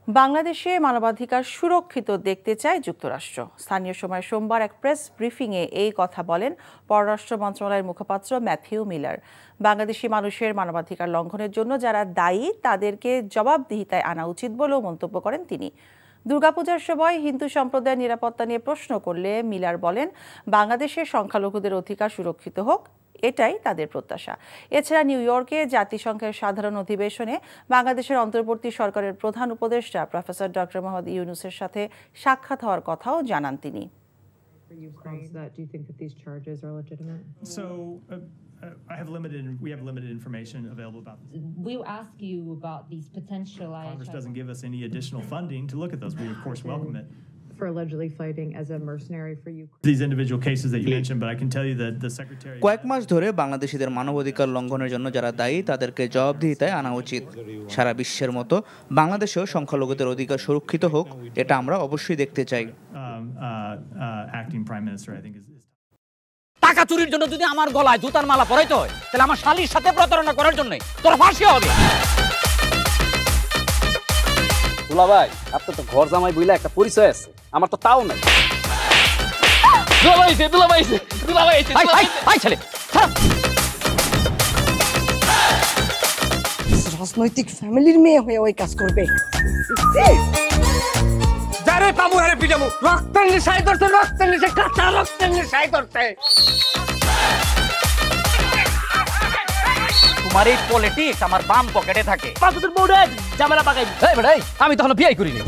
বাংলাদেশে মানবাধিকার সুরক্ষিত দেখতে চায় যুক্তরাষ্ট্র। স্থানীয় সময় সোমবার এক প্রেস ব্রিফিংয়ে এই কথা বলেন পররাষ্ট্র মন্ত্রণালয়ের মুখপাত্র ম্যাথিউ মিলার। বাংলাদেশি মানুষের মানবাধিকার লঙ্ঘনের জন্য যারা দায়ী তাদেরকে জবাবদিহিতায় আনা উচিত বলেও মন্তব্য করেন তিনি। দুর্গাপূজার সময় হিন্দু সম্প্রদায়ের নিরাপত্তা নিয়ে প্রশ্ন করলে মিলার বলেন, বাংলাদেশের সংখ্যালঘুদের অধিকার সুরক্ষিত হোক, এটাই তাদের প্রত্যাশা। এছাড়া নিউ ইয়র্কে জাতিসংঘের সাধারণ অধিবেশনে বাংলাদেশের অন্তর্বর্তী সরকারের প্রধান উপদেষ্টা প্রফেসর ডক্টর মোহাম্মদ ইউনূসের সাথে সাক্ষাৎ হওয়ার কথাও জানান তিনি। We have limited information available about this. We'll ask you about these potential Congress doesn't give us any additional funding to look at those. We of course welcome it. For allegedly fighting as a mercenary for Ukraine. These individual cases that you mentioned, but I can tell you that the secretary কয়েক মাস ধরে বাংলাদেশিদের মানবাধিকার লঙ্ঘনের জন্য যারা দায়ী তাদেরকে জবাবদিহিতায় আনা উচিত। সারা বিশ্বের মতো বাংলাদেশেও সংখ্যালঘুদের অধিকার সুরক্ষিত হোক, এটা আমরা অবশ্যই দেখতে চাই। Acting Prime Minister, I think is টাকা চুরির জন্য যদি আমার গলায় জুতার মালা পরাইতে হয়, তাহলে আমার শালীর সাথে প্রতারণা করার জন্য তোর ফাঁসি হবে। দুলা ভাই, আপনার তো ঘর জামাই বইলা একটা পরিচয় আছে, আমার তো তাও নাই। রাজনৈতিক ফ্যামিলির মেয়ে হয়ে ওই কাজ করবে। যারে পাবো হারে পিটাবো, রক্তের নেশায় ধরতে, রক্তের নেশায়, কাঁচা রক্তের নেশায় ধরতে। তোমার এই পলিটিক্স আমার বাম পকেটে থাকে। পাঁচদের বউরে ঝামেলা পাকাই। এই বেটা, আমি তখন বিয়ে করিনি।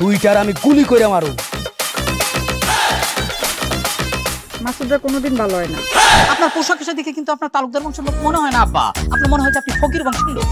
দুইটার আমি গুলি করে মারু। মাসুদরা কোনোদিন ভালো হয় না। আপনার পোশাক দেখে কিন্তু আপনার তালুকদার বংশের লোক মনে হয় না আব্বা, আপনার মনে হয় যে আপনি ফকির বংশের লোক।